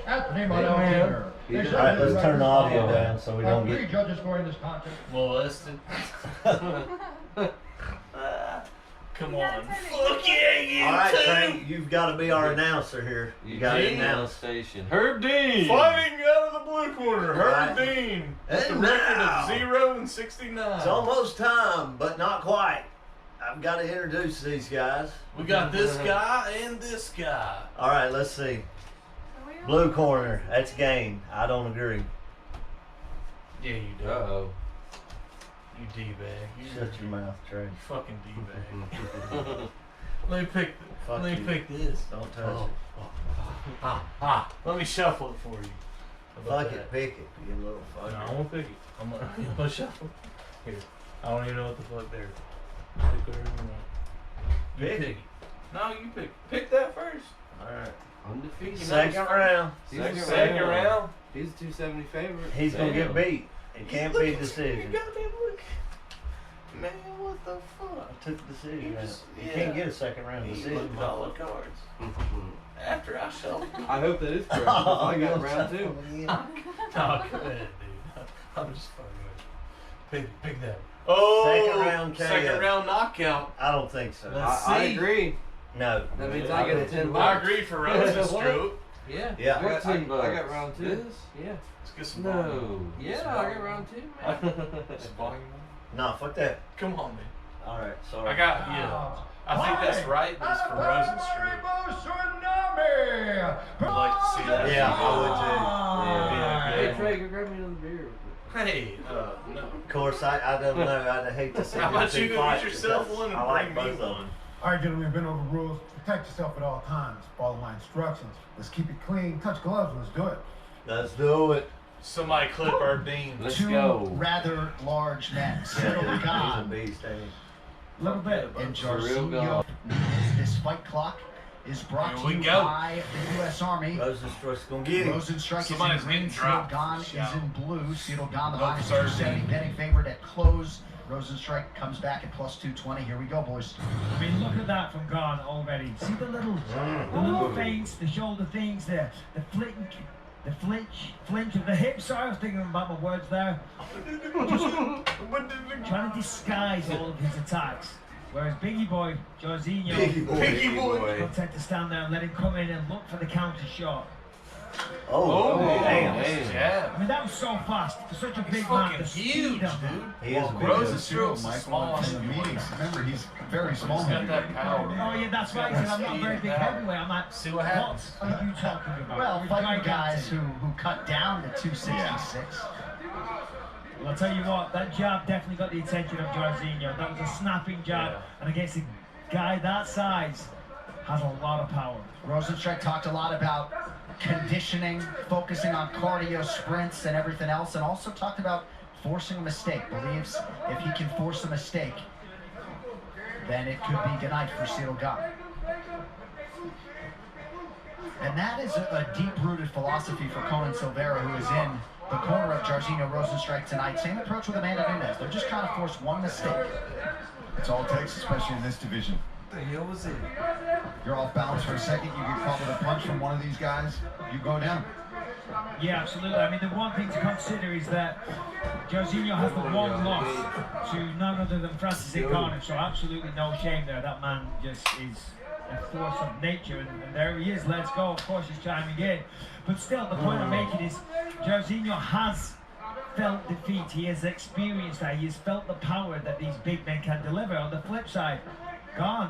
Anthony Montier. All right, let's turn the audio down so we don't get. 3 judges scoring this contest. Molested. Come on. Fuck yeah, you All right, Trey, you've got to be our announcer here. You got to announce. station. Herb Dean. Fighting out of the blue corner, Herb Right. Dean. With the And record now, of 0-69. it's almost time, but not quite. I've got to introduce these guys. We got this guy and this guy. All right, let's see. Blue corner, that's Gane. I don't agree. Yeah, you do. Uh-oh. You D-bag. Shut your mouth, Trey. You fucking D-bag. Let me pick. Fuck Let me you. pick this. Don't touch Oh, it. Let me shuffle it for you. How about Fuck that? it, pick it, you little No, fucker. I'm gonna pick it. I'm gonna shuffle. Here. I don't even know what the fuck there. Pick whatever you want. You Pick pick it. it. No, you pick. Pick that first. All right. Undefeated. Second round. Second round. He's a 270 favorite. He's going to get Damn. beat. It can't Look be a at you, decision. You goddamn look. Man, what the fuck? I took the decision You out. just- You yeah. can't get a second round You decision. looked at all the cards. After I shuffled. I hope that is correct. I got round 2. Oh, go ahead, dude. I'm just fucking with you. Pick that. Oh, Second round KO. Second round knockout. I don't think so. Let's I see. agree. No. That means Yeah, I get a bet 10 you bucks. I agree for Rozinstruik. Yeah. Yeah. I got, 10 bucks. I got round 2. This? Yeah. Let's get some No. volume. Yeah, Some I got volume. round 2, man. Some volume. No, fuck that. Come on, man. All right, sorry. I got, yeah. I think that's right, but it's for Rozinstruik. I'd like to see that. Yeah, I would too. Yeah. Hey, Trey, go grab me another beer. Hey, no. Of course, I don't know. I'd hate to see How them about two you go fight, get yourself because one and I like bring me both of one? them. All right, gentlemen, we've been over rules. Protect yourself at all times. Follow my instructions. Let's keep it clean. Touch gloves. Let's do it. Let's do it. Somebody clip our Dean. Let's Two go. rather large men. Yeah, Cyril he's a Gane beast, ain't he? A little bit. and For real Jarzinho. This fight clock is brought Here to we you go. by the U.S. Army. Rozinstruik's gonna get him. Rozinstruik is Somebody's in green, getting Cyril dropped. Gane is in blue. Cyril Gane, the Go minus for 270 Dean. betting favorite at close. Rozinstruik comes back at plus 220. Here we go, boys. I mean, look at that from Gane already. See the little feints, the shoulder things, the flinch of the hips. Sorry, I was thinking about my words there. Trying to disguise all of his attacks. Whereas Biggie Boy, Jorginho, Biggie boy. content to stand there and let him come in and look for the counter shot. Oh, damn. Yeah. I mean, that was so fast for such a He's big man. fucking The speed huge, of that. dude. He is a big Rozinstruik's the Mike smallest in the of the meetings. Remember, he's very small. He's got that power. Oh yeah, that's right. 'Cause I'm not a very big heavyweight. I'm like, See what happens. what are you talking about? Well, We're fighting gigantic. guys who cut down to 266. Well, I'll tell you what, that jab definitely got the attention of Jorginho. That was a snapping jab, and against a guy that size, has a lot of power. Rozinstruik talked a lot about conditioning, focusing on cardio, sprints, and everything else, and also talked about forcing a mistake. Believes if he can force a mistake, then it could be good night for Cyril Gane. And that is a deep-rooted philosophy for Conan Silveira, who is in the corner of Jarzinho Rozinstruik tonight. Same approach with Amanda Nunes. They're just trying to force one mistake. That's all it takes, especially in this division. What the hell was it? You're off balance for a second, you get caught with a punch from one of these guys, you go down. Yeah, absolutely. I mean, the one thing to consider is that Jorginho has the one loss to none other than Francis Ngannou, so absolutely no shame there. That man just is a force of nature, and there he is. Let's go. Of course, he's chiming in. But still, the point I'm making is Jorginho has felt defeat. He has experienced that. He has felt the power that these big men can deliver. On the flip side, Gane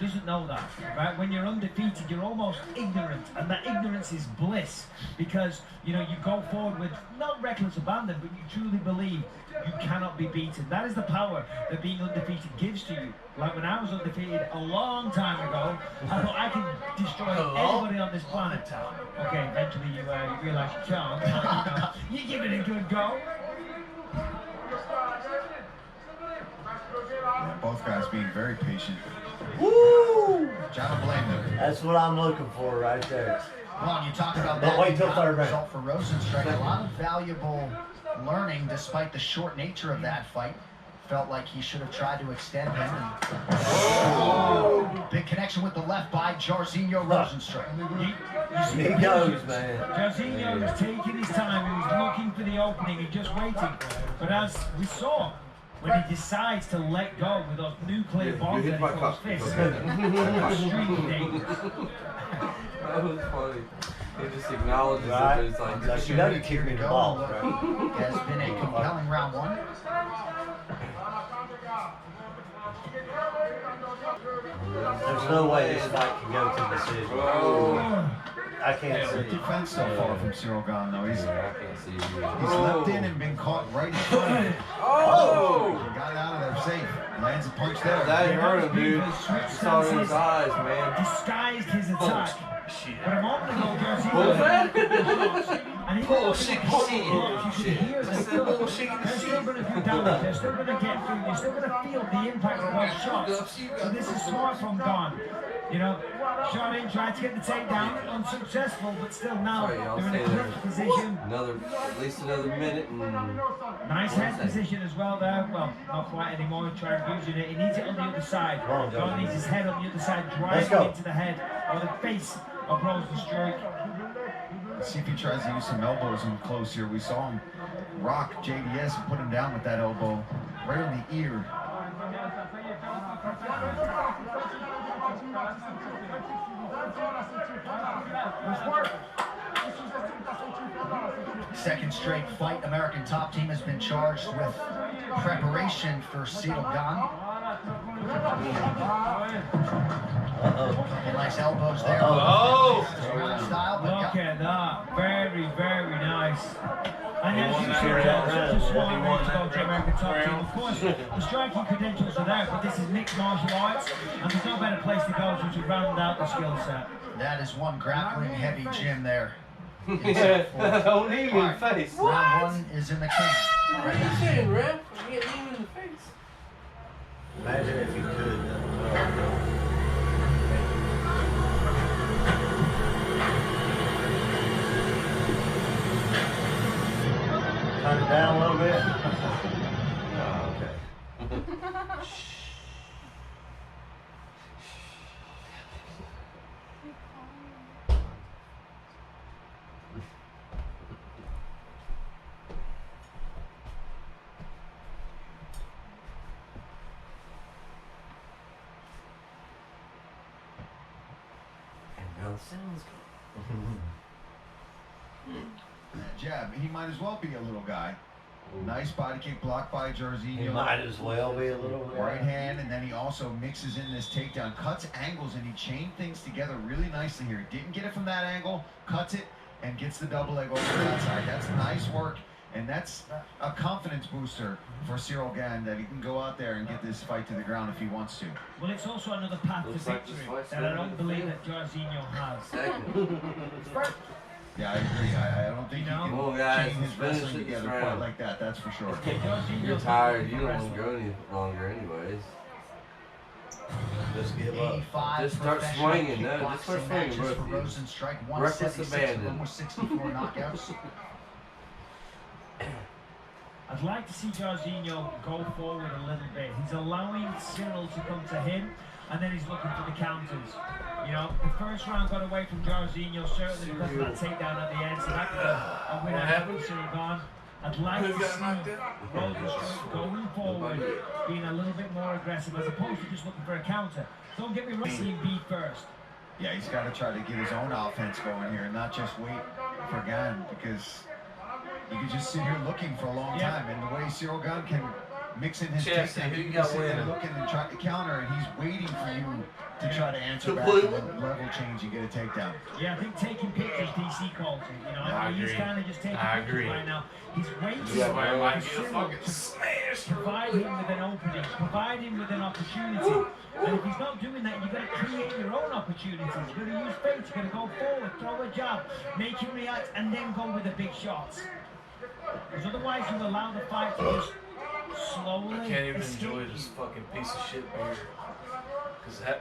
doesn't know that, right? When you're undefeated, you're almost ignorant, and that ignorance is bliss, because you know you go forward with not reckless abandon, but you truly believe you cannot be beaten. That is the power that being undefeated gives to you. Like when I was undefeated a long time ago, I thought I can destroy anybody on this planet. Okay, eventually you realise you can't. You give it a good go. Yeah, both guys being very patient. Woo! I don't blame them. That's what I'm looking for right there. Well, you talk about But that wait till third round. result for Rozinstruik. A lot of valuable learning despite the short nature of that fight. felt like he should have tried to extend him. Big connection with the left by Jairzinho Rozinstruik. He goes, man. Jairzinho was taking his time. He was looking for the opening and just waiting. But as we saw, when he decides to let go with those nuclear bombs that he calls fists, extremely dangerous. That was funny. He just acknowledges Right. it, but it's like, Like, you know you kicked me the ball. Has been a compelling round one. There's no way this fight can go to decision. oh, I can't see Good it. defense so far from Cyril Gane, though. He's I can't see you. leapt in and been caught right in front of him. Oh! He got out of there safe. Lands a punch there. That Yeah, hurt that him, was dude. beautiful. You saw it in his eyes, man. Disguised his attack. But a moment ago, Jairzinho What was that? and he Bullshit. you could hear they're still going to do damage. They're still going to get through. They're still going to feel the impact of those shots. So this is smart from Gane. You know, shot in, tried to get the takedown, unsuccessful, but still now Sorry, y'all they're in a stay there. clinch position. At least another minute and Nice head position as well there. Well, not quite anymore. Trying using it. He needs it on the other side. Come on, Gane needs his head on the other side, Let's driving go. into the head or the face of Rozinstruik. Let's see if he tries to use some elbows in close here. We saw him rock JDS and put him down with that elbow right on the ear. Second straight fight, American top team has been charged with preparation for Cyril Gane. Nice elbows there. Oh! Style, but Look at that. Very, very nice. And as you that said, round. such a He smart way won to go that to American top team. round. Of course, the striking credentials are there, but this is mixed martial arts, and there's no better place to go to round out the skill set. that is one grappling heavy gym there. Yeah, don't knee me in the face. Round one is in the can. What are you saying, ref? You get knee in the face. Imagine if you could. Turn it down a little bit. Oh, okay. And now the sounds That jab, he might as well be a little guy. Nice body kick blocked by He Jairzinho. might as well be a little bit. Right hand, and then he also mixes in this takedown, cuts angles, and he chained things together really nicely here. Didn't get it from that angle, cuts it, and gets the double leg over to that side. That's nice work, and that's a confidence booster for Cyril Gane that he can go out there and get this fight to the ground if he wants to. Well, it's also another path Looks to like this victory fight's that I going don't to the believe field. that Jairzinho has. Second. Yeah, I agree. I don't think he No. can Come on, guys, chain his let's finish wrestling it this together quite round. like that, that's for sure. You're tired. You don't want to go any longer, anyways. Just give up. 85 Just start professional swinging, no, just start kickboxing swinging, matches both for of you. Rozinstruik, Reckless 176 abandon. of them with 64 knockouts. I'd like to see Jairzinho go forward a little bit. He's allowing Cyril to come to him, and then he's looking for the counters. You know, the first round got away from Jairzinho, certainly because of that takedown at the end, so that could a winner happened, Cyril Gane. I'd like to see Rozinstruik going forward, being a little bit more aggressive, as opposed to just looking for a counter. Don't get me wrong, see him be first. Yeah, he's got to try to get his own offense going here and not just wait for Gane, because you can just sit here looking for a long Yeah. time. And the way Cyril Gane can mix in his Chelsea, takedown, who you you can got sit there winning? looking and try to counter, and he's waiting for you to try to answer To back. blue. And the level change, you get a takedown. Yeah, I think taking pictures, DC calls it. You know, I he's agree. kind of just taking I pictures agree. right now. He's waiting Yeah, for man, might Cyril get a fucking to smash. provide him with an opening, provide him with an opportunity. And if he's not doing that, you've got to create your own opportunities. You've got to use fate, you've got to go forward, throw a jab, make him react, and then go with the big shots. Because otherwise you allow the fight to just slowly I can't even escape enjoy you. this fucking piece of shit beer. Because half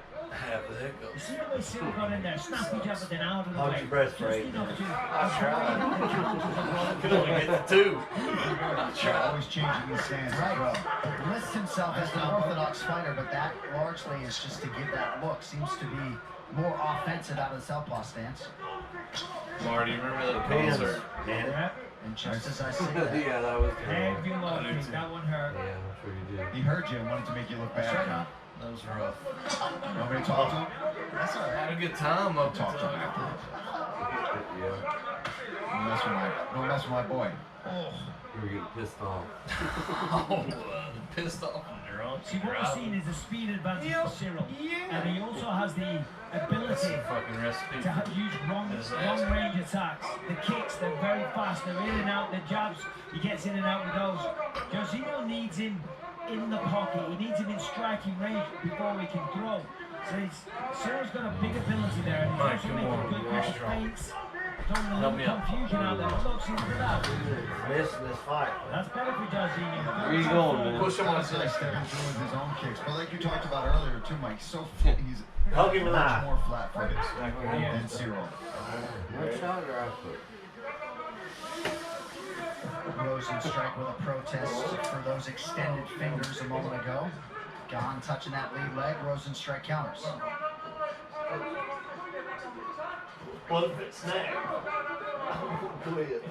the heck You goes. see the way Cyril got in there, snappy jab, but then out of the Hold way. your breath, Just Trey. enough to I tried. avoid the counters of Rollins. Could only get the 2. I tried. Always changing his stance as Right. well. Lists himself as an orthodox fighter, but that largely is just to give that look. Seems to be more offensive out of the southpaw stance. Marty, you remember that Hands, concert? man. Yeah, And just as I say that, Yeah, that was terrible. heavy low kick, that one hurt. Yeah, I'm sure you did. He heard you and wanted to make you look bad. Con. That was rough. You want me to talk to him? that's all I right. had a good time up Talk to him until afterwards. Yeah, Don't mess with my boy. you were getting pissed off. pissed off and drunk. See, what we're seeing is the speed advantage for Cyril. And he also has the ability Fucking recipe. to use long range attacks. The kicks, they're very fast, they're in and out, the jabs, he gets in and out with those. Jorginho needs him in the pocket, he needs him in striking range before he can throw. So Cyril's got a big ability there, and he's Mike, also come making on, good you're use of strong. feints. Throwing a Help little me out. confusion out there. Look, see, look at that. Missing this fight. That's better for Jorginho. Where you going, man? Push him on That's the nice stepping through with his own kicks. But like you talked about earlier too, Mike, so fit. He's Hug him in the much eye. more flat-footed Yeah. than Cyril. One shot or I put? Rozinstruik with a protest for those extended fingers a moment ago. Gane touching that lead leg. Rozinstruik counters. What if it's snagged? Quit.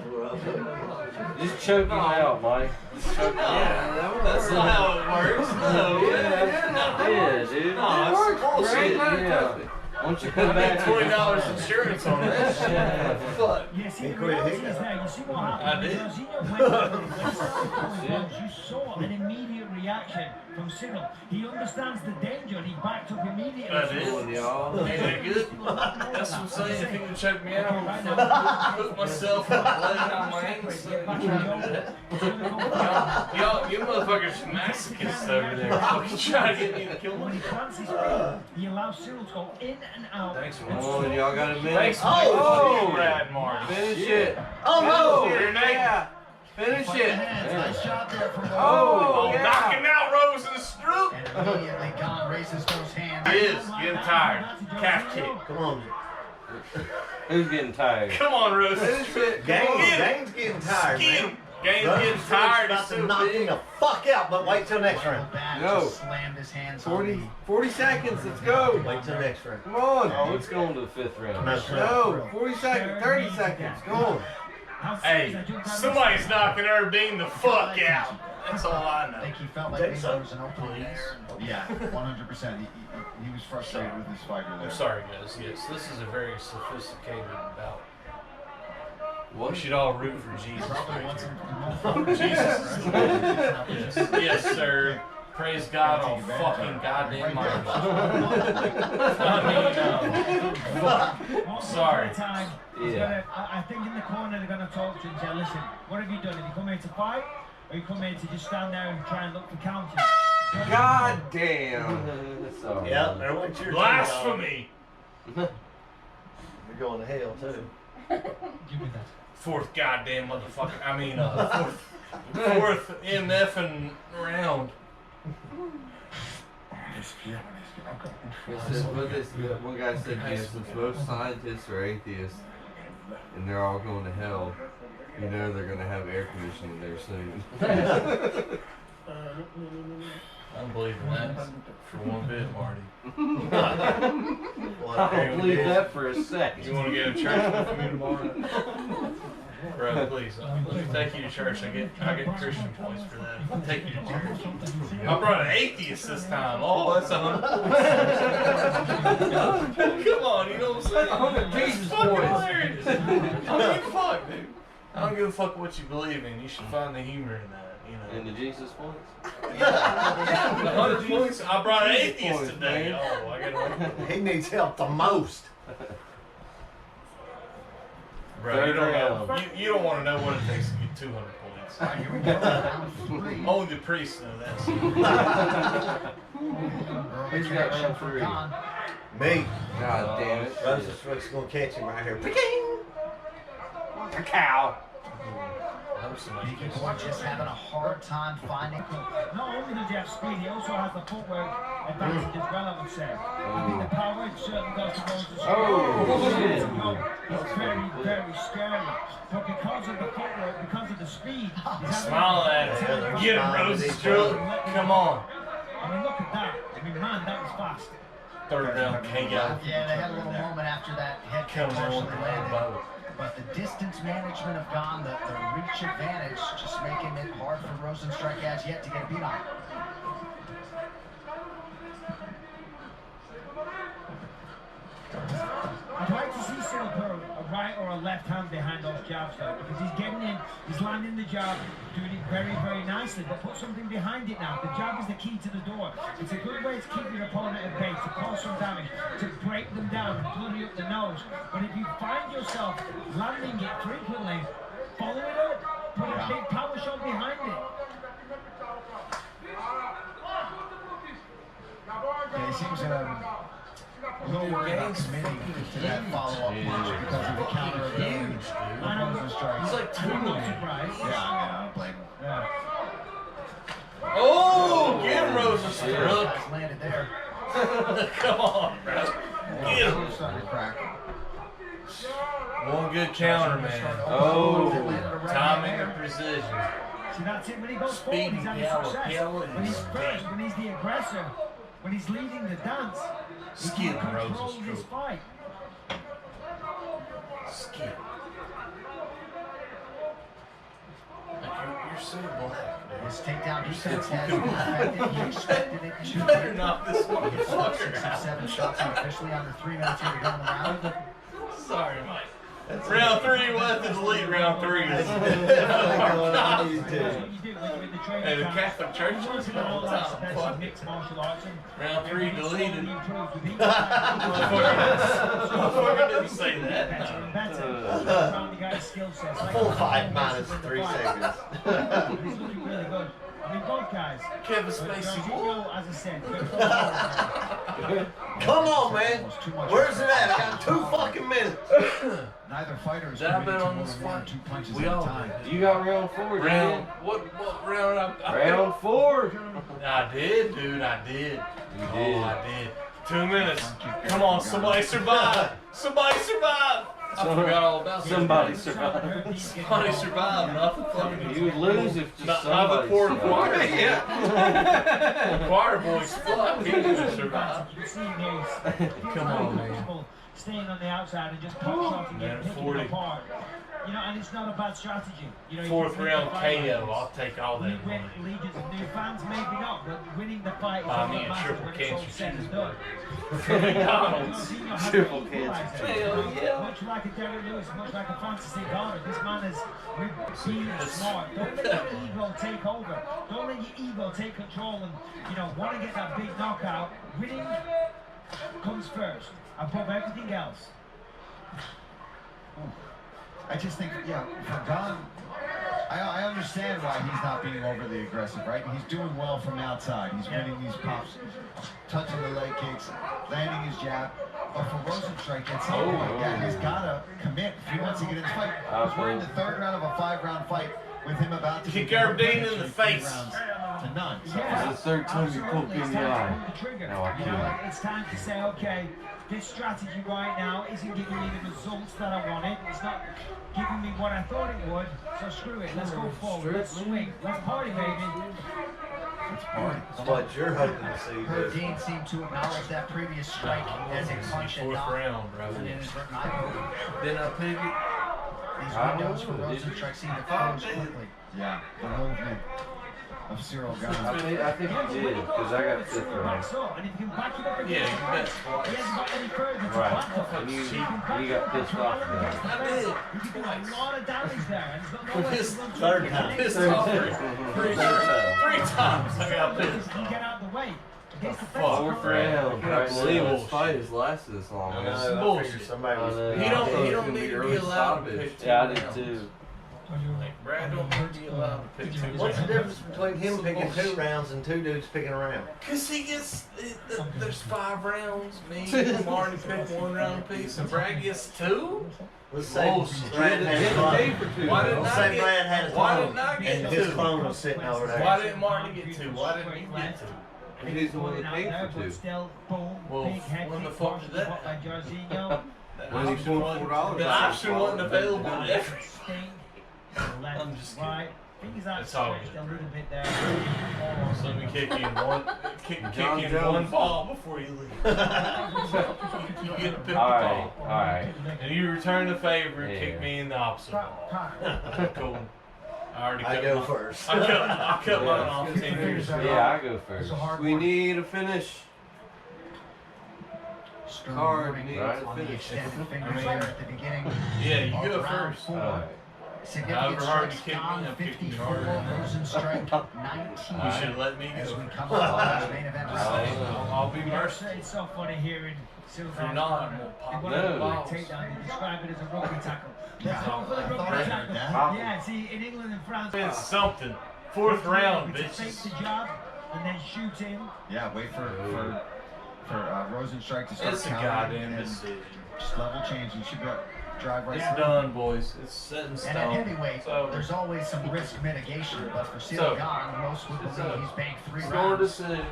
Just choke him out, Mike. Just choke him out. Yeah, that's not how it works. No. Yeah, dude. No, it's bullshit. Yeah. Once you come I back, made $20 insurance on that shit. Yeah. Fuck. Yeah, see, He the quit reality hitting is it. there. You see what happened I when did. Jorginho went you saw an immediate reaction from Cyril. He understands the danger and he backed up immediately. I did. y'all. Ain't that good? That's what I'm saying. If he can choke me out, put myself in the blood on my ankles. Get back in the open. Y'all, you motherfuckers are masochists over there. Fucking trying to get me to kill When me. he plants his feet, he allows Cyril to go in and out. Thanks, Come man. on, y'all got a minute. Thanks, Oh, Brad Marty. Finish it. Oh no! Yeah. Finish Fight the it. hands. Nice job there from the Oh, yeah. Knocking out Rozinstruik. And immediately Gane raises those hands. He is getting tired. Calf kick. Come on. Who's getting tired? Come on, Finish Rozinstruik. it. Gane's getting tired, Get man. him. Gane's getting tired. He's About to so knock him big. the fuck out, but wait till next round. Back Go. just slammed his hands on 40 seconds. Let's go. Wait till next round. Come on. Oh, let's go into the 5th round. No, No, 40 seconds, 30 seconds. Go on. Hey, somebody's knocking Erdine the fuck out. That's all I I know. think he felt like Think maybe so? there was an opening there. Yeah, 100%. He was frustrated with his fighter there. I'm sorry, guys. Yes, this is a very sophisticated bout. We should all root for Jesus. Probably wants him Jesus. to go. Yes, sir. Praise God on fucking goddamn mic. Sorry. Time. Yeah. I think in the corner they're going to talk to him and say, listen, what have you done? Have you come here to fight? Or you come here to just stand there and try and look for counters? God damn. Sorry. Yeah, there went your Blasphemy. You're going to hell too. Give me that. Fourth goddamn motherfucker. I mean, fourth MFing round. One guy said, yes, since most scientists are atheists and they're all going to hell, you know they're going to have air conditioning there soon. I don't believe in that for one bit, Marty. I don't believe that for a second. You want to go to church with me tomorrow? Bro, please. Let me take you to church. I get Christian points for that. I'll take you to church. I brought an atheist this time. Oh, that's 100 points. Come on, you know what I'm saying? 100 Jesus Fucking points. hilarious. I don't give a fuck, dude. I don't give a fuck what you believe in. You should find the humor in that, you know. And the Jesus points? Yeah, 100 points. I brought an Jesus atheist points, today. man. Oh, I gotta. He needs help the most. Bro, you don't want to know what it takes to get 200 points. All right, here we go. Round 3. Only the priests know that. Who's got round 3? Gane. Me. God damn it. Rozinstruik's gonna catch him right here. A cow. hope somebody Biggie gets Boy it. just having a hard time finding. Not only does he have speed, he also has the footwork advantage as well, I would say. I think the power certainly goes to Rozinstruik. He's very, very scary. But because of the footwork, because of the speed, he's having Smile at it. Get him, Rozinstruik. Come on. I mean, look at that. I mean, man, that was fast. Third down, KO. Yeah, they had a little moment after that head kick Comes on actually the landed. boat. But the distance management of Gane, the reach advantage, just making it hard for Rozinstruik as yet to get a beat on. I'd like to see Cyril put a right or a left hand behind those jabs though, because he's getting in, he's landing the jab, doing it very, very nicely, but put something behind it now. The jab is the key to the door. It's a good way to keep your opponent at bay, to cause some damage, to break them down and bloody up the nose. But if you find yourself landing it frequently, follow it up, put a big power shot behind it. Yeah, he seems a little worried about committing to that follow-up punch because of the counter ability of Rozinstruik. He's like I'm not 2 surprised. Yeah, I don't blame him. Yeah. Oh, get him, Shots Rozinstruik. landed there. Come on, bro. Get him. Starting to crack. One good counter, man. Oh, Timing and precision. See, that's it. When he goes Speed, forward, he's having power, success. power, When he's and first, speed. when he's the aggressor, when he's leading the dance, he Skid can control his Rozinstruik. fight. Skid. You're so black. His takedown defense You're has so been effective. He expected it You to better be. knock this Six motherfucker or 7 shots and officially under 3 minutes here to go in the round. out. Sorry, Mike. Round 3 was his lead. Round 3 is. That's what you do when you're in the training Hey, the camp. Catholic Church You want is to know all that all special time. mixed martial arts and Round 3 everything deleted. slowly improves with each time. Motherfucker didn't say that. Better and better. Around the guy's skill sets. Like Full that, 5 he minus wins the 3 fight. seconds. He's looking really good. I mean, both guys. Kevin But Spacey. Jorginho, as I said, good for Come on, man. Where's it at? I got 2 fucking minutes. Neither fighter is Did I committing bet to on more this than 1 or fight? 2 punches We at a all time. did. You got round 4, Round. What round? Round 4. I did, dude. I did. You Oh, did. I did. 2 minutes. Come on, somebody survive. Somebody survive. I forgot all about that. Somebody survived. Somebody survived. Not the fucking. You would lose if just Not the somebody poor survived. choir. Yeah. Choir boys fuck. He didn't survive. You see him here. Come on, man. Staying on the outside and just pop shots and Man, get picking 40. apart. You know, and it's not a bad strategy. You know, you 4th can win round the fight like KO. this. I'll take all We that win money. legions of new fans, maybe not, but winning the fight is Buy all me that a matters triple when it's all cancer said and cheeseburger. done. From McDonald's. Jorginho has Triple to cancer equalize it. Hell yeah. Much like a Derek Lewis, much like a Francis Ngannou, this man is being smart. Don't let your ego take over. Don't let your ego take control and, you know, want to get that big knockout. Winning comes first, above everything else. I just think, yeah, for Gane, I understand why he's not being overly aggressive, right? He's doing well from outside. He's winning these pops, touching the leg kicks, landing his jab. But for Rozinstruik, at some point, yeah, he's got to commit if he wants to get in this fight. Because we're in the 3rd round of a 5-round fight with him about to Kick be Gardine in the 3 face. rounds to none. So Yeah, It's the 3rd time you poke absolutely. me in It's the time to eye. pull the trigger. No, I You know, can't. it's time to say, okay, this strategy right now isn't giving me the results that I wanted. It's not giving me what I thought it would. So screw it. Let's go forward. Let's swing. Let's party, baby. it's party. That's what you're hoping to see. Her dude. Dean seemed to acknowledge that previous strike as a punch and 4th not round, bro. an inadvertent eye poke. Then I pick it. These I windows for know, did you? Rozinstruik seem to close quickly. Yeah, the movement of Cyril Gane. I think you did, because I got 5th round. Backs up, and if you can back it up against Yeah, the you fight, bet. he hasn't got any further to Right. back up. And you- He can back you it got up and pissed corral off him there. against the I fence. did. You can do a lot of damage there, and he's got nowhere This to run to. third He time. can Pissed hit off. it. 3 times I got You pissed can get off. out of the way. Against the Fuck. fence. 4th round. I Right can't believe now. this fight has lasted this long. I man. know, I bullshit. figured somebody was. I know. He I thought it was don't gonna need be to be early allowed to stoppage. pick 2 Yeah, I did rounds. too. Like, Brad don't be allowed to pick 2 What's the rounds. difference between him picking 2 rounds and 2 dudes picking a round? Cause he gets, there's 5 rounds. Me and Marty pick 1 round apiece, and Brad gets 2. Let's say Bullshit. Brad had his Get paid clone. for 2. Why didn't Let's I say get? Brad had his Why clone, didn't I get and his 2? clone was sitting over there. Why didn't Marty get 2? Why didn't he get 2? He's the one that paid for 2. Still, boom, Well, big head when the kick, fuck did that by Jorginho. When he option won wasn't- $4, the option wasn't available to every. Sting, left, I'm just kidding. right. Fingers out It's all stretched good. a little bit there. So let me kick in one, kick John in Jones. 1 ball before you leave. You get to pick the Alright, ball, alright. and you return the favor and kick Yeah. me in the opposite ball. Cool. I already I cut go my- first. I cut mine off 10 years ago. Yeah, I go It's first. a hard We one. need a finish. Stern Card warning needs Right. a on the finish. extended fingers I mean- there at the beginning. Yeah, you of go round first. 4. Alright. Significant However hard you strikes kick me, gone, I'm kicking you 54. harder. Rozinstruik 19. You should let me As go. we come up on this main event round. I'll be Yeah, merciful. it's so funny hearing Silva If you're not, I'm gonna pop in one no. of the back takedown, they describe it as a rugby tackle. Yeah, Let's go for the I thought rugby I heard tackle. that. Yeah, see, in England and France, It's something. 4th round, it's fake bitches. the jab and then shoot in. Yeah, wait for Rozinstruik to start It's a countering goddamn and decision. just level change. You should be able to drive right It's through. done, boys. It's set in And at stone. heavyweight, It's over. there's always some risk mitigation, but for So- Seal Gane, most would It's believe over. he's banked 3 Score rounds. decision.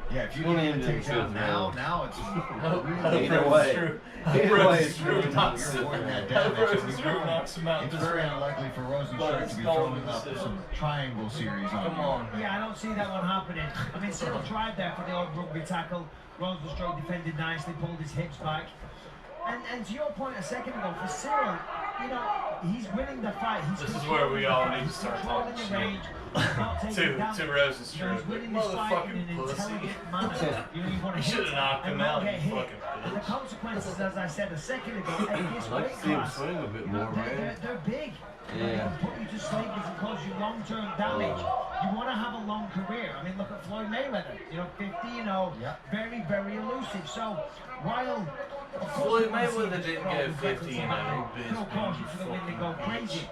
Yeah, if you It's gonna get end the in the takedown fifth now, round. now it's Hope Either Rose's way. true. Either Hope way, Rose's it's true true. knocks You're it. avoiding that Hope damage. Rose's true knocks him out it's this very round. unlikely for But Rozinstruik it's to be going throwing to up decision. some triangle series on Come you. on. Yeah, I don't see that one happening. I mean, Cyril tried there for the old rugby tackle. Rosenstruck defended nicely, pulled his hips back. And to your point a second ago, for Cyril, you know, he's winning the fight. He's This is controlling where we the all fight. need to He's start controlling talking the shit. range. He's not taking To damage. Rose's You know, he's true. winning this fight in Motherfucking an pussy. intelligent manner. You know, you want to You hit should have knocked and him not out, get you hit. fucking And the bitch. consequences, as I said a second ago, at this I'd like weight to see him class, swing a bit you know, more, man. they're big. Yeah. They can put you to sleep, they can cause you long-term damage. You want to have a long career. I mean, look at Floyd Mayweather. You know, 50, you know, very, very elusive. So, while of course, Floyd we wanna see Mayweather the didn't strong go records 50 in and a that, biz no caution for the win to go crazy.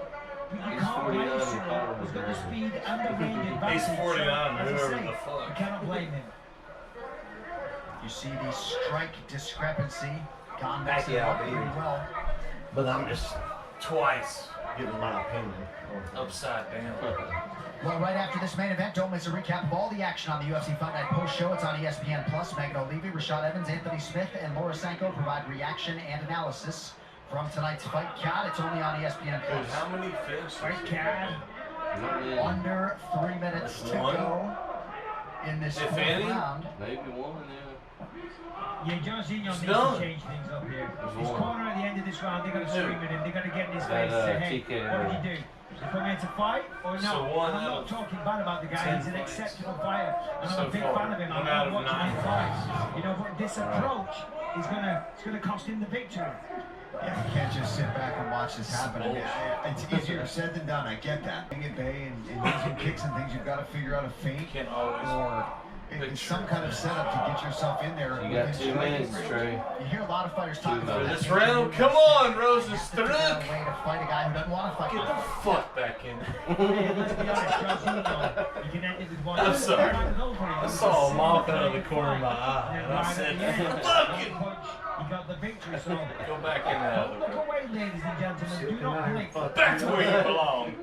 But you He's can't 49 blame and Cyril. Conor He's got the McGregor. speed and the range advantage. He's 49, So, as I whoever say, the fuck. you cannot blame him. You see the strike discrepancy. Gane Back mixing it out, up baby. pretty well. But I'm just Twice. giving my opinion. Upside down. Well, right after this main event, don't miss a recap of all the action on the UFC Fight Night post show. It's on ESPN Plus. Megan O'Leary, Rashad Evans, Anthony Smith, and Laura Sanko provide reaction and analysis from tonight's fight card. It's only on ESPN Dude, Plus. how many finishes? Fight card. Under 3 minutes to One. go in this If fourth any. round. Maybe one, yeah. Yeah, Jorginho needs done. to change things up here. There's His one. corner at the end of this round, they're going to Two. scream at him. They're going to get in his That, face and say, hey, TKO. what did he do? Did he come here to fight or no? So one And I'm out not of talking bad about the guy. 10 He's an fights. exceptional fighter. And So I'm a big far, fan of him. one I out love of watching 9 him fight. You know, but this approach is going to cost him the victory. Yeah, you can't just sit back and watch this happen. I mean, bullshit. it's easier said than done. I get that. Being at bay and using kicks and things, you've got to figure out a feint Can't always. or it's some kind of setup to get yourself in there. You got within 2 striking minutes, range. Trey. You hear a lot of fighters talk For about that. this round, come on, Rozenstruik. A way to fight a guy who doesn't want to fight. Get the fuck back in. Hey, let's be honest, Jorginho, he can end it with one. I'm sorry. I I saw a mop out of the corner of my eye, and I said, fucking He got the victory, so go back in the other look room. away, ladies and gentlemen. Do not blink. Back to where you belong.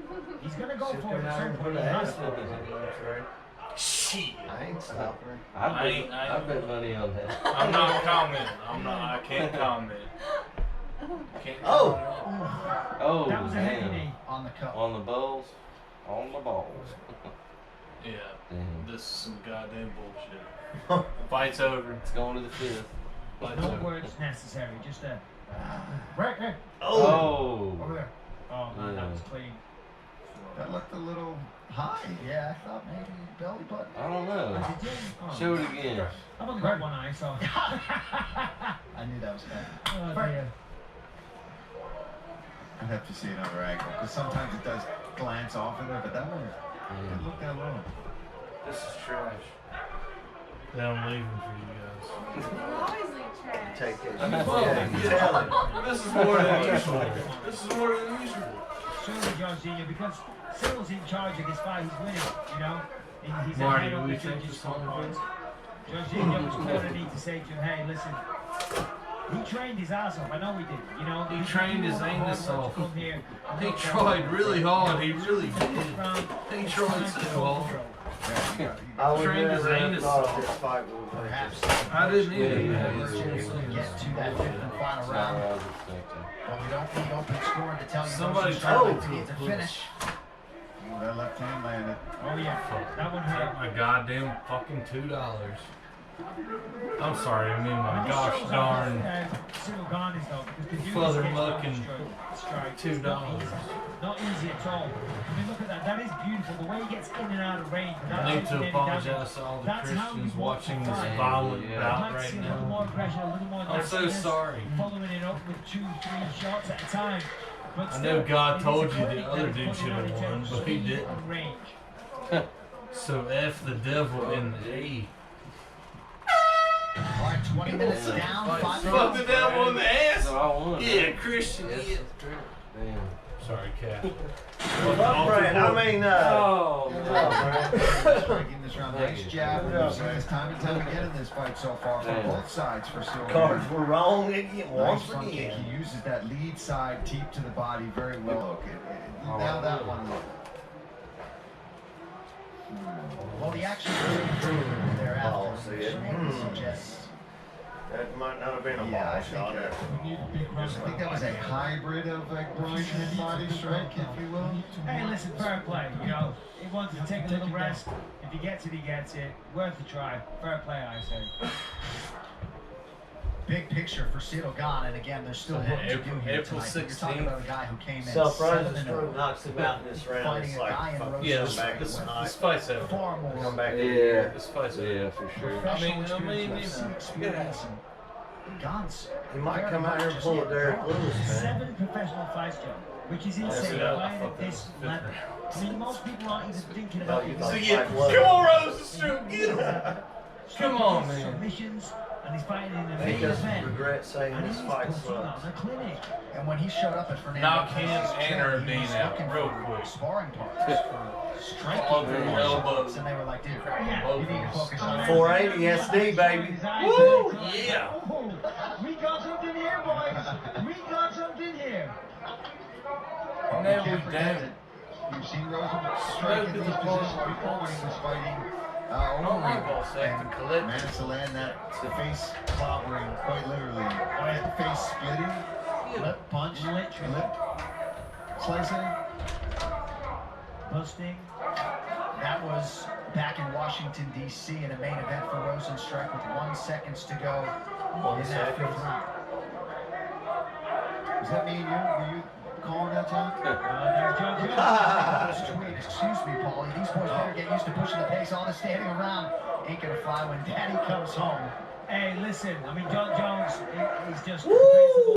He's gonna go for it at some point. He has to. Shit. I ain't stopping. I bet money on that. I'm not commenting. I can't comment. Can't Oh. comment. Oh, That was a heavy damn. knee. On the cup. On the balls. On the balls. Yeah, Damn. this is some goddamn bullshit. Fight's over. It's going to the 5th. Fight's No over. words necessary. Just a. Right, right. Oh. Over there. Oh man, that was clean. That looked a little high. Yeah, I thought maybe belly button. I don't know. Did you? Oh. Show it again. I've only got one eye, so. I knew that was coming. Oh dear. I'd have to see another angle because sometimes it does glance off of there, but that one didn't look that low. This is trash. Then I'm leaving for you guys. You always leave trash. Take it. Well, Yeah, you tell him. This is more than usual. This is more than usual. certainly Jorginho, because Cyril's in charge of this fight. He's winning, you know. He's Marty, ahead of will the you take judges' this on scorecards. the Jorginho's going to need to say to him, hey, listen, he trained his ass off. I know he did. You know, He trained his anus off. Come here and He look tried really hard. He really This did. round, He it's tried time so to go hard. control. I would Trained his never have anus thought off. this fight would have Perhaps I didn't either. get to that fifth and final round. But we don't need open scoring to tell you Somebody Rozinstruik told needs a you. finish. Ooh, that left hand landed. Oh, yeah. That one hurt. My goddamn fucking $2. I'm sorry, I mean my And this gosh shows darn how Cyril Gane is though, because to do this Father against Mucking Rozinstruik, $2. not easy at all. I mean, look at that. That is beautiful. The way he gets in and out of range. without I need taking to any apologize damage. to all the That's how Christians you want watching to this fight. violent Yeah. bout I'd like to see right a little more now. aggression, a little more I'm so nastiness, sorry. following it up with 2-3 shots at a time. But I still, know God it is told a you the clinic other that dude is should have putting on won, its but he speed didn't. and range. So F the devil in the E. All right, 20 minutes down, 5 Fuck the rounds. devil in the ass. So I won. Yeah, Christian. Yes, Yeah. that's true. Damn. Sorry, Cat. Well, Brad, I mean, Oh, Striking this round. Nice jab. We've seen this time and time again in this fight so far from both sides for Silver. cards were wrong again, Nice once front kick. again. He uses that lead side teep to the body very well. Now that one. Well, the action was thereafter, Oh, see it. which maybe suggests. That might not have been a Yeah, I ball think, shot. I think that was a hybrid of like groin and body strike, if you will. Hey, listen, fair play. You know, he wanted to take a little rest. If he gets it, he gets it. Worth a try. Fair play, I say. Big picture for Cyril Gane, and again, there's still work to do here April tonight. You're 16th. talking about a guy who came in Self 7-0, Rozinstruik knocks him out in this round. fighting It's a guy like, in fuck, Yeah, Rozinstruik back this this with this fight's over. far more come back. Yeah. This fight's over. Yeah, for sure. professional I mean, experience, you know. UFC experience, and Gane's He might very come out here and much pull a just Derek yet Lewis, man. 7 professional fights, Joe, which is insane. yeah, Playing fuck at this that. level. I mean, most people aren't even thinking Oh, about you it. thought So the yeah, fight was- come on, Rozinstruik, get him. Come on, man. Submissions, and he's fighting in the He main doesn't event. regret saying And this he's fight putting on sucks. a clinic. And when he showed up at Fernando Knock him Pettis' and gym, Erdine he was out looking real for quick. sparring partners for striking All over the martial elbow. arts, and they were like, dude, Yeah. you need to focus on 480 SD, baby. Woo, yeah. Oh, we got something here, boys. We got something here. You Never can't forget damn. it. You've seen Rozinstruik in this position before when he was fighting my boss had to collect. managed to land that face clobbering, quite literally. Face splitting, lip punch, lip slicing. Busting. That was back in Washington, D.C. in a main event for Rozinstruik with 1 second to go in that fifth round. Was that me and you? Were you calling that, John? There's John Jones. Tweet, excuse me, Paulie. These boys better get used to pushing the pace. All this standing around ain't gonna fly when Daddy comes home. Hey, listen. I mean, John Jones, he's just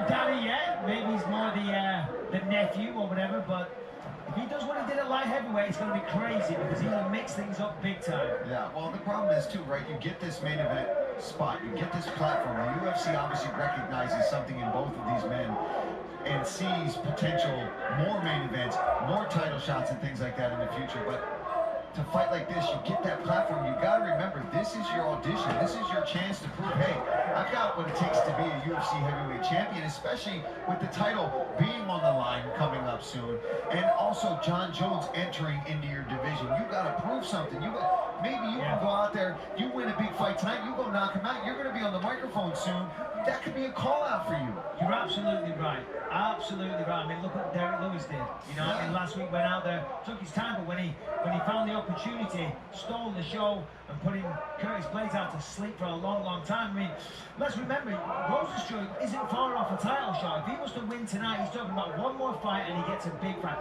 daddy yet. Maybe he's more the nephew or whatever. But if he does what he did at light heavyweight, it's gonna be crazy because he's gonna mix things up big time. Yeah, well, the problem is, too, right? You get this main event spot, you get this platform. The UFC obviously recognizes something in both of these men and sees potential more main events, more title shots and things like that in the future. But to fight like this, you get that platform. You got to remember, this is your audition. This is your chance to prove, hey, I've got what it takes to be a UFC heavyweight champion, especially with the title being on the line coming up soon, and also John Jones entering into your division. You got to prove something. Maybe you can go out there, you win a big fight tonight, you go knock him out. You're going to be on the microphone soon. That could be a call out for you. You're absolutely right. Absolutely right. I mean, look what Derek Lewis did. You know, I mean, last week went out there, took his time, but when he found the opportunity, stole the show and putting Curtis Blades out to sleep for a long, long time. I mean, let's remember, Rozinstruik isn't far off a title shot. If he was to win tonight, he's talking about one more fight and he gets a big fight.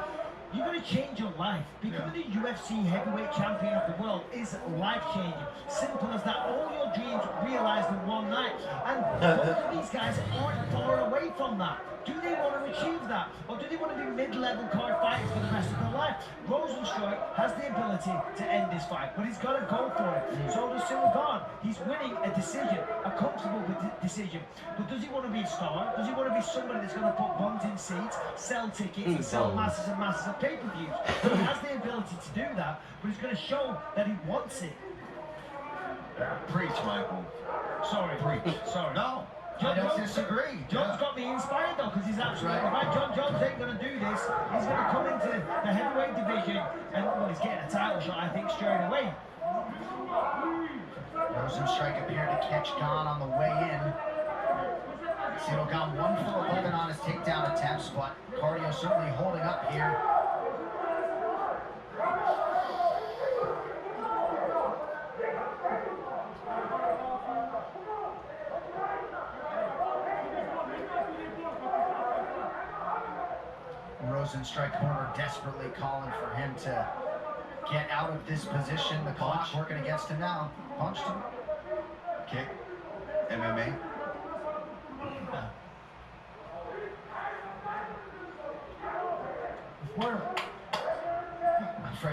You're going to change your life. Becoming the UFC heavyweight champion of the world is life-changing. Simple as that. All your dreams realized in one night. And both of these guys aren't far away from that. Do they want to achieve that? Or do they want to be mid-level card fighters for the rest of their life? Rozinstruik has the ability to end this fight, but he's got to go for it. So does Cyril Gane. He's winning a decision, a comfortable decision. But does he want to be a star? Does he want to be somebody that's going to put bums in seats, sell tickets, and sell masses and masses of pay-per-views? He has the ability to do that, but he's going to show that he wants it. Preach, Michael. Sorry. Preach. Sorry. No, I don't disagree. John's got me inspired though, because he's absolutely right. John Jones ain't going to do this. He's going to come into the heavyweight division and, well, he's getting a title shot, I think, straight away. Rozinstruik appeared to catch Gane on the way in. Cyril Gane 1 for 11 on his takedown attempts, but cardio certainly holding up here. Rozinstruik corner desperately calling for him to get out of this position. The clock working against him now. Punched him. Kick. MMA.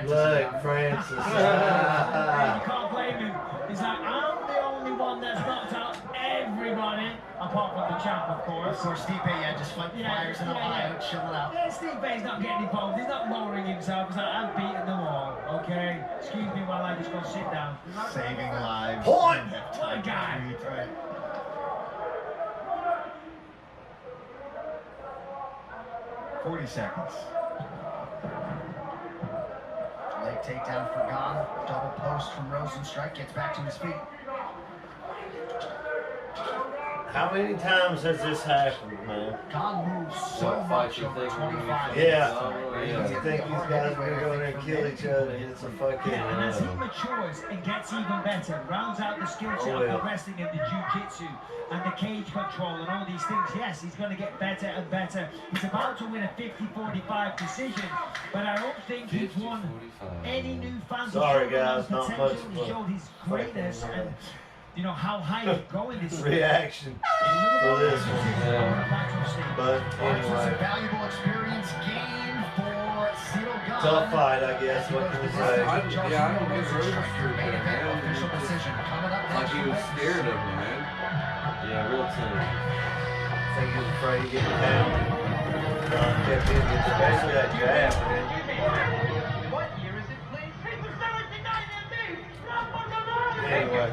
Look, Francis. You can't blame him. He's like, I'm the only one that's knocked out everybody, apart from the champ, of course. Of course, Stipe, just fighting flyers in Ohio, chilling out. Yeah, Stipe's not getting involved. He's not lowering himself. He's like, I've beaten them all, okay? Excuse me while I just go sit down. Saving lives. Point! What a guy. Right. 40 seconds. Leg takedown for Gane. Double post from Rozinstruik. Gets back to his feet. How many times has this happened, man? Gane moves so What fight much you over think we're 25 gonna Yeah. Yeah. You think these guys are gonna go in there and kill each other? It's a fucking. Yeah, and as he matures and gets even better, rounds out the skill set of the wrestling and the jiu-jitsu and the cage control and all these things, yes, he's going to get better and better. He's about to win a 50-45 decision, but I don't think he's won 50-45. any new fans. Sorry, He showed guys, not potential. much He showed his greatness and, you know, how high he's going this year. Reaction for this one. But It's a anyway, valuable experience gained for Cyril Gane. tough fight, I guess. What can you say? I don't get Rozinstruik Main there, event, man. official decision coming up Like next. he was scared of him, man. Yeah, real team. I think he was afraid of getting down. Kept hitting him, especially that jab, man. What year is it, please? Anyway.